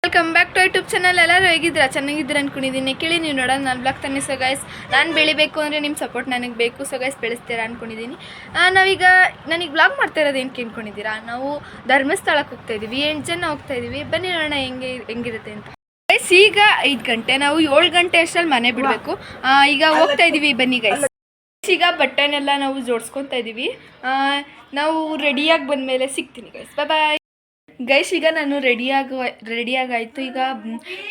Welcome back to YouTube channel. ಎಲ್ಲರೂ ಹೇಗಿದ್ದೀರಾ? ಚೆನ್ನಾಗಿದ್ದೀರಾ ಅನ್ಕೊಂಡಿದ್ದೀನಿ. ಕೇಳಿ ನೀವು ನೋಡೋಣ ನಾನು ಬ್ಲಾಗ್ ತಾನೆ. ಸೊ ಗೈಸ್, ನಾನು ಬೆಳಿಬೇಕು ಅಂದರೆ ನಿಮ್ಮ ಸಪೋರ್ಟ್ ನನಗೆ ಬೇಕು. ಸೊ ಗೈಸ್, ಬೆಳೆಸ್ತೀರಾ ಅಂದ್ಕೊಂಡಿದ್ದೀನಿ. ನಾವೀಗ ನನಗೆ ಬ್ಲಾಗ್ ಮಾಡ್ತಾ ಇರೋದು ಏನಕ್ಕೆ ಅಂದ್ಕೊಂಡಿದ್ದೀರಾ? ನಾವು ಧರ್ಮಸ್ಥಳಕ್ಕೆ ಹೋಗ್ತಾಯಿದ್ದೀವಿ, 8 ಜನ ಹೋಗ್ತಾಯಿದ್ದೀವಿ. ಬನ್ನಿ ನೋಡೋಣ ಹೆಂಗಿರುತ್ತೆ ಅಂತ. ಗೈಸ್, ಈಗ 5 ಗಂಟೆ, ನಾವು 7 ಗಂಟೆ ಅಷ್ಟರಲ್ಲಿ ಮನೆ ಬಿಡಬೇಕು. ಈಗ ಹೋಗ್ತಾಯಿದ್ದೀವಿ, ಬನ್ನಿ ಗೈಸ್. ಈಗ ಬಟ್ಟೆನೆಲ್ಲ ನಾವು ಜೋಡಿಸ್ಕೊತಾ ಇದ್ದೀವಿ. ನಾವು ರೆಡಿಯಾಗಿ ಬಂದಮೇಲೆ ಸಿಗ್ತೀನಿ ಗೈಸ್. Bye guys. ಈಗ ನಾನು ರೆಡಿಯಾಗಾಯಿತು. ಈಗ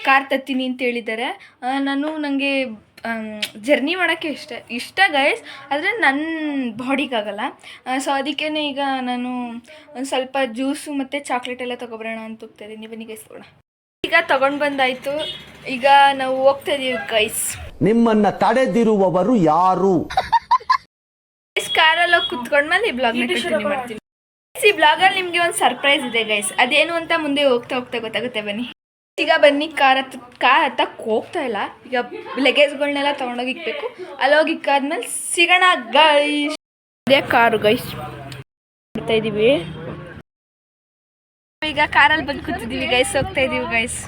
ಕಾರ್ ತತ್ತೀನಿ ಅಂತ ಹೇಳಿದ್ದಾರೆ. ನನಗೆ ಜರ್ನಿ ಮಾಡೋಕ್ಕೆ ಇಷ್ಟ ಗೈಸ್, ಆದರೆ ನನ್ನ ಬಾಡಿಗಾಗಲ್ಲ. ಸೊ ಅದಕ್ಕೇ ಈಗ ನಾನು ಒಂದು ಸ್ವಲ್ಪ ಜ್ಯೂಸು ಮತ್ತು ಚಾಕ್ಲೇಟ್ ಎಲ್ಲ ತೊಗೊಬರೋಣ ಅಂತ ಹೋಗ್ತಾಯಿದ್ದೀನಿ. ಬನ್ನಿ ಗೈಸ್, ಹೋಗೋಣ. ಈಗ ತೊಗೊಂಡು ಬಂದಾಯಿತು. ಈಗ ನಾವು ಹೋಗ್ತಾ ಇದ್ದೀವಿ ಗೈಸ್. ನಿಮ್ಮನ್ನು ತಡೆದಿರುವವರು ಯಾರು? ಕಾರಲ್ಲಿ ಹೋಗಿ ಕುತ್ಕೊಂಡ್ಮೇಲೆ ಈ ಬ್ಲಾಗ್ನ ಕಂಟಿನ್ಯೂ ಮಾಡ್ತೀನಿ. ಈ ಬ್ಲಾಗಲ್ಲಿ ನಿಮಗೆ ಒಂದು ಸರ್ಪ್ರೈಸ್ ಇದೆ ಗೈಸ್. ಅದೇನು ಅಂತ ಮುಂದೆ ಹೋಗ್ತಾ ಗೊತ್ತಾಗುತ್ತೆ. ಬನ್ನಿ. ಈಗ ಬನ್ನಿ, ಕಾರ್ ಹತ್ತಕ್ಕೆ ಹೋಗ್ತಾ ಇಲ್ಲ. ಈಗ ಲಗೇಜ್ಗಳನ್ನೆಲ್ಲ ತೊಗೊಂಡೋಗಿ ಇಕ್ಬೇಕು. ಅಲ್ಲೋಗಿ ಇಕ್ಕಾದ್ಮೇಲೆ ಸಿಗೋಣ ಗೈಸ್. ಇದೇ ಕಾರು ಗೈಸ್, ಬರ್ತಾ ಇದ್ದೀವಿ. ಈಗ ಕಾರಲ್ಲಿ ಬಂದು ಕೂತಿದ್ದೀವಿ ಗೈಸ್, ಹೋಗ್ತಾ ಇದ್ದೀವಿ ಗೈಸ್.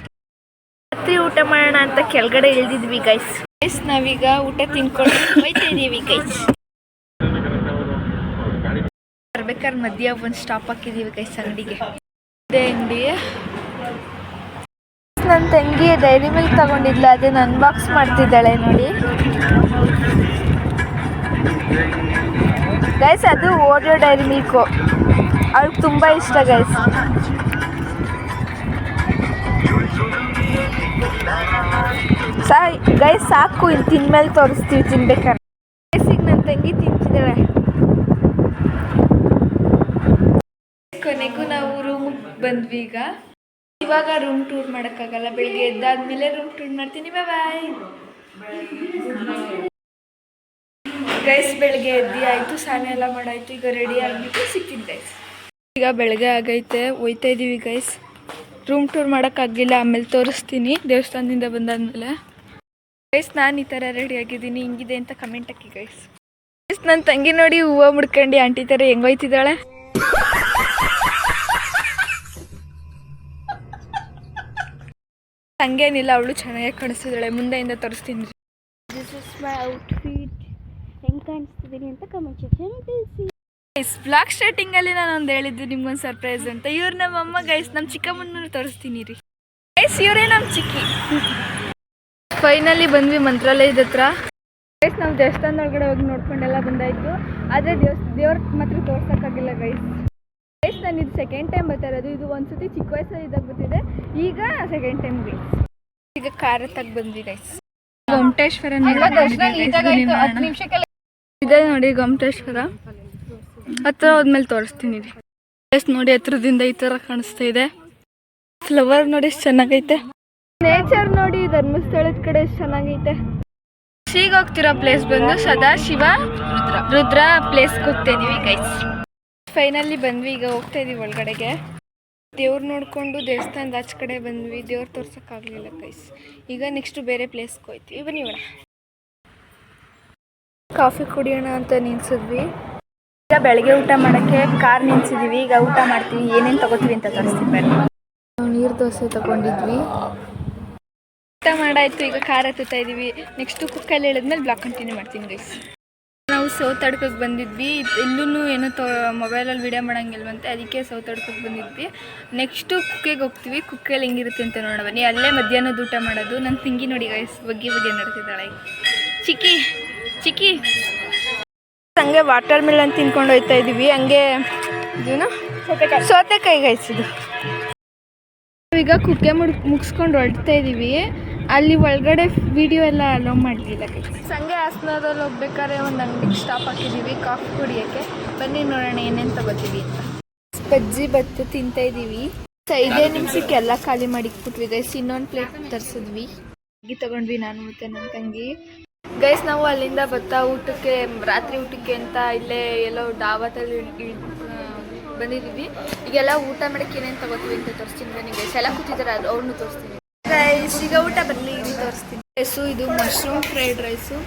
ರಾತ್ರಿ ಊಟ ಮಾಡೋಣ ಅಂತ ಕೆಳಗಡೆ ಇಳಿದಿದ್ವಿ ಗೈಸ್. ನಾವೀಗ ಊಟ ತಿನ್ಕೊಂಡು ಹೋಯ್ತಾ ಇದ್ದೀವಿ ಗೈಸ್. ಬರ್ಬೇಕಾದ್ರೆ ಮಧ್ಯ ಒಂದು ಸ್ಟಾಪ್ ಹಾಕಿದ್ದೀವಿ ಗೈಸ್ ಅಂಗಡಿಗೆ. ಅಂಗಡಿ ನನ್ನ ತಂಗಿ ಡೈರಿ ಮಿಲ್ಕ್ ತಗೊಂಡಿದ್ಲ, ಅದನ್ನ ಅನ್ಬಾಕ್ಸ್ ಮಾಡ್ತಿದ್ದಾಳೆ ನೋಡಿ ಗೈಸ್. ಅದು ಓರಿಯೋ ಡೈರಿ ಮಿಲ್ಕು, ಅವ್ಳಿಗೆ ತುಂಬ ಇಷ್ಟ ಗೈಸ್. ಗೈಸ್ ಸಾಕು, ಇಲ್ಲಿ ತಿನ್ಮೇಲೆ ತೋರಿಸ್ತೀವಿ ತಿನ್ಬೇಕಾದ್ರೆ. ಗೈಸಿಗೆ ನನ್ನ ತಂಗಿ ತಿಂತಿದ್ದಾಳೆ. ಕೊನೆಗೂ ನಾವು ರೂಮಿಗೆ ಬಂದ್ವಿ. ಇವಾಗ ರೂಮ್ ಟೂರ್ ಮಾಡೋಕ್ಕಾಗಲ್ಲ, ಬೆಳಿಗ್ಗೆ ಎದ್ದಾದ್ಮೇಲೆ ರೂಮ್ ಟೂರ್ ಮಾಡ್ತೀನಿ. Bye guys. ಬೆಳಗ್ಗೆ ಎದ್ದು ಆಯಿತು, ಸ್ನಾನ ಎಲ್ಲ ಮಾಡಾಯಿತು. ಈಗ ರೆಡಿ ಆಗಿಬಿಟ್ಟು ಸಿಕ್ಕಿದ್ದು ಗೈಸ್. ಈಗ ಬೆಳಗ್ಗೆ ಆಗೈತೆ, ಹೋಯ್ತಾ ಇದ್ದೀವಿ ಗೈಸ್. ರೂಮ್ ಟೂರ್ ಮಾಡೋಕ್ಕಾಗಿಲ್ಲ, ಆಮೇಲೆ ತೋರಿಸ್ತೀನಿ ದೇವಸ್ಥಾನದಿಂದ ಬಂದಾದ್ಮೇಲೆ. ಗೈಸ್, ನಾನು ಈ ಥರ ರೆಡಿ ಆಗಿದ್ದೀನಿ, ಹಿಂಗಿದೆ ಅಂತ ಕಮೆಂಟ್ ಹಾಕಿ ಗೈಸ್. ಗೈಸ್, ನನ್ನ ತಂಗಿ ನೋಡಿ ಹೂವು ಮುಡ್ಕೊಂಡು ಆಂಟಿ ಥರ ಹೆಂಗೋಯ್ತಿದ್ದಾಳೆ. ಹಂಗೇನಿಲ್ಲ, ಅವಳು ಚೆನ್ನಾಗಿ ಕಾಣಿಸ್ತಿದ್ದಾಳೆ. ಮುಂದೆಯಿಂದ ತೋರಿಸ್ತೀನಿ. This is my outfit. ಹೆಂಗೆ ಕಾಣಿಸ್ತಿದ್ದೀನಿ ಅಂತ ಕಮೆಂಟ್ ಸೆಕ್ಷನ್ ತಿಳಿಸಿ. ಗೈಸ್, ಬ್ಲಾಗ್ ಸ್ಟಾರ್ಟಿಂಗಲ್ಲಿ ನಾನು ಒಂದು ಹೇಳಿದ್ದು ನಿಮ್ಗೊಂದು ಸರ್ಪ್ರೈಸ್ ಅಂತ. ಇವ್ರು ನಮ್ಮಮ್ಮ ಗೈಸ್. ನಮ್ಮ ಚಿಕ್ಕಮ್ಮನ ತೋರಿಸ್ತೀನಿ ರೀ ಗೈಸ್. ಇವರೇ ನಮ್ಮ ಚಿಕ್ಕಿ. ಫೈನಲಿ ಬಂದ್ವಿ ಮಂತ್ರಾಲಯದ ಹತ್ರ ಗೈಸ್. ನಾವು ದೇವಸ್ಥಾನದೊಳಗಡೆ ಹೋಗಿ ನೋಡ್ಕೊಂಡೆಲ್ಲ ಬಂದಾಯಿತು, ಆದರೆ ದೇವ್ರ ಮಾತ್ರ ತೋರ್ಸೋಕ್ಕಾಗಿಲ್ಲ ಗೈಸ್. ಗೈಸ್, ನಾನು ಇದು ಸೆಕೆಂಡ್ ಟೈಮ್ ಬರ್ತಾ ಇರೋದು. ಇದು ಒಂದ್ಸತಿ ಚಿಕ್ಕ ವಯಸ್ಸಲ್ಲಿ ಇದ್ದಾಗ ಗೊತ್ತಿದೆ, ಈಗ ಸೆಕೆಂಡ್ ಟೈಮ್ ಗೈಸ್. ಈಗ ಕಾರ್ ಹತ್ತಕ್ಕೆ ಬಂದ್ವಿ ಗೈಸ್. ಗೊಮ್ಮಟೇಶ್ವರ ಇದೆ ನೋಡಿ, ಗೊಮ್ಮಟೇಶ್ವರ ಹತ್ರ ಹೋದ್ಮೇಲೆ ತೋರಿಸ್ತೀನಿ ರೀ ಗೈಸ್. ನೋಡಿ, ಹತ್ರದಿಂದ ಈ ಥರ ಕಾಣಿಸ್ತಾ ಇದೆ. ಫ್ಲವರ್ ನೋಡಿ ಎಷ್ಟು ಚೆನ್ನಾಗೈತೆ. ನೇಚರ್ ನೋಡಿ, ಧರ್ಮಸ್ಥಳದ ಕಡೆ ಎಷ್ಟು ಚೆನ್ನಾಗೈತೆ. ಈಗ ಹೋಗ್ತಿರೋ ಪ್ಲೇಸ್ ಬಂದು ಸದಾಶಿವ ರುದ್ರ ಪ್ಲೇಸ್ಗೆ ಹೋಗ್ತಾ ಇದೀವಿ ಗೈಸ್. ಫೈನಲಿ ಬಂದ್ವಿ, ಈಗ ಹೋಗ್ತಾ ಇದೀವಿ ಒಳಗಡೆಗೆ. ದೇವ್ರು ನೋಡಿಕೊಂಡು ದೇವಸ್ಥಾನದ ಆಚೆ ಕಡೆ ಬಂದ್ವಿ. ದೇವ್ರು ತೋರ್ಸೋಕ್ಕಾಗಲಿಲ್ಲ ಗೈಸ್. ಈಗ ನೆಕ್ಸ್ಟು ಬೇರೆ ಪ್ಲೇಸ್ಗೆ ಹೋಗ್ತೀವಿ. ಬನ್ನಿ ಹೋಗೋಣ. ಕಾಫಿ ಕುಡಿಯೋಣ ಅಂತ ನಿಲ್ಸಿದ್ವಿ. ಈಗ ಬೆಳಗ್ಗೆ ಊಟ ಮಾಡೋಕ್ಕೆ ಕಾರ್ ನಿಲ್ಸಿದ್ದೀವಿ. ಈಗ ಊಟ ಮಾಡ್ತೀವಿ, ಏನೇನು ತಗೋತೀವಿ ಅಂತ ತೋರಿಸ್ತೀವಿ ಬನ್ನಿ. ನಾವು ನೀರು ದೋಸೆ ತಗೊಂಡಿದ್ವಿ, ಊಟ ಮಾಡಾಯಿತು. ಈಗ ಕಾರ್ ಹತ್ತುತ್ತಾ ಇದ್ದೀವಿ. ನೆಕ್ಸ್ಟು ಕುಕ್ಕಲ್ಲಿ ಹೇಳಿದ್ಮೇಲೆ ಬ್ಲಾಗ್ ಕಂಟಿನ್ಯೂ ಮಾಡ್ತೀನಿ ಗೈಸ್. ನಾವು ಸೌತಡ್ಕಕ್ಕೆ ಬಂದಿದ್ವಿ. ಎಲ್ಲೂ ಏನೋ ಮೊಬೈಲಲ್ಲಿ ವೀಡಿಯೋ ಮಾಡೋಂಗಿಲ್ವಂತೆ, ಅದಕ್ಕೆ ಸೌತಡ್ಕಕ್ಕೆ ಬಂದಿದ್ವಿ. ನೆಕ್ಸ್ಟು ಕುಕ್ಕೆಗೆ ಹೋಗ್ತೀವಿ. ಕುಕ್ಕೆಯಲ್ಲಿ ಹೆಂಗಿರುತ್ತೆ ಅಂತ ನೋಡೋಣ ಬನ್ನಿ. ಅಲ್ಲೇ ಮಧ್ಯಾಹ್ನದ ಊಟ ಮಾಡೋದು. ನನ್ನ ತಂಗಿ ನೋಡಿ ಗೈಸ್, ಬಗ್ಗೆ ನಡ್ತಿದ್ದಾಳೆ. ಚಿಕ್ಕಿ ಹಂಗೆ ವಾಟರ್ ಮಿಲನ್ ತಿನ್ಕೊಂಡು ಹೋಗ್ತಾ ಇದ್ದೀವಿ. ಹಂಗೆ ಇದೇನು ಸೌತೆಕಾಯಿ ಗೈಸ್. ಇದು ಈಗ ಕುಕ್ಕೆ ಮುಗಿಸ್ಕೊಂಡು ಹೊರಡ್ತಾ ಇದ್ದೀವಿ. ಅಲ್ಲಿ ಒಳಗಡೆ ವಿಡಿಯೋ ಎಲ್ಲ ಅಲೋ ಮಾಡಲಿಲ್ಲ ಗೈಸ್. ಸಂಗೆ ಹಾಸನದಲ್ಲಿ ಹೋಗ್ಬೇಕಾದ್ರೆ ಒಂದು ಅಂಗಡಿಗೆ ಸ್ಟಾಪ್ ಹಾಕಿದ್ದೀವಿ ಕಾಫಿ ಕುಡಿಯೋಕ್ಕೆ. ಬನ್ನಿ ನೋಡೋಣ ಏನೇನು ತಗೋತೀವಿ ಅಂತ. ಬಜ್ಜಿ ಬತ್ತು ತಿಂತಾ ಇದ್ದೀವಿ. 5 ನಿಮಿಷಕ್ಕೆ ಎಲ್ಲ ಖಾಲಿ ಮಾಡಿಕ್ಬಿಟ್ವಿ ಗೈಸ್. ಇನ್ನೊಂದು ಪ್ಲೇಟ್ ತರಿಸಿದ್ವಿ. ತಗೊಂಡ್ವಿ ನಾನು ಮತ್ತು ನನ್ನ ತಂಗಿ ಗೈಸ್. ನಾವು ಅಲ್ಲಿಂದ ಊಟಕ್ಕೆ, ರಾತ್ರಿ ಊಟಕ್ಕೆ ಅಂತ ಇಲ್ಲೇ ಎಲ್ಲೋ ಡಾಬಾದಲ್ಲಿ ಬಂದಿದ್ದೀವಿ. ಈಗೆಲ್ಲ ಊಟ ಮಾಡೋಕ್ಕೆ ಏನೇನು ತಗೋತೀವಿ ಅಂತ ತೋರಿಸ್ತೀನಿ ಬನ್ನಿ ಗೈಸ್. ಎಲ್ಲ ಕೂತಿದ್ದಾರೆ, ಅವ್ರನ್ನೂ ತೋರಿಸ್ತೀನಿ ಗೈಸ್. ಈಗ ಊಟ ಬರಲಿ, ಇಲ್ಲಿ ತೋರಿಸ್ತೀನಿ. ರೈಸು, ಇದು ಮಶ್ರೂಮ್ ಫ್ರೈಡ್ ರೈಸು,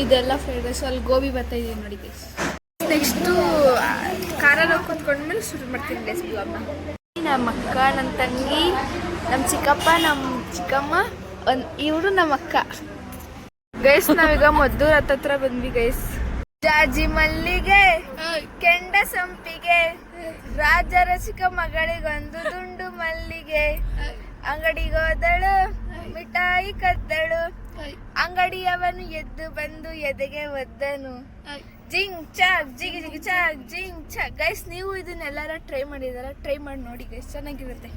ಇದೆಲ್ಲ ಫ್ರೈಡ್ ರೈಸು. ಅಲ್ಲಿ ಗೋಬಿ ಬರ್ತಾ ಇದೀವಿ ನೋಡಿ ಗೈಸ್. ನೆಕ್ಸ್ಟು ಕಾರಲ್ಲಿ ಹೋಗಿ ಕೂತ್ಕೊಂಡ್ಮೇಲೆ ಶುರು ಮಾಡ್ತೀನಿ ಗೈಸ್ ಬ್ಲಾಗ್ನ. ನಮ್ಮ ಅಕ್ಕ, ನನ್ನ ತಂಗಿ, ನಮ್ಮ ಚಿಕ್ಕಪ್ಪ ನಮ್ಮ ಚಿಕ್ಕಮ್ಮ ಇವರು ನಮ್ಮ ಅಕ್ಕ. ಗೈಸ್ ನಾವೀಗ ಮದ್ದೂರ್ ಹತ್ತತ್ರ ಬಂದ್ವಿ ಗೈಸ್. ಜಾಜಿ ಮಲ್ಲಿಗೆ ಕೆಂಡ ಸಂಪಿಗೆ ರಾಜರಸಿಕ ಮಗಳಿಗೊಂದು ದುಂಡು ಮಲ್ಲಿಗೆ ಅಂಗಡಿಗೋದಳು ಮಿಠಾಯಿ ಕದ್ದಳು ಅಂಗಡಿಯವನು ಎದ್ದು ಬಂದು ಎದೆಗೆ ಒದ್ದನು ಜಿಂಗ್ ಚಾಕ್ ಜಿಗಿ ಜಿಗಿ ಚಾಕ್ ಜಿಂಗ್ ಚಾಕ್. ಗೈಸ್ ನೀವು ಇದನ್ನೆಲ್ಲಾರ ಟ್ರೈ ಮಾಡಿದಾರ? ಟ್ರೈ ಮಾಡಿ ನೋಡಿ ಗೈಸ್, ಚೆನ್ನಾಗಿರುತ್ತೆ.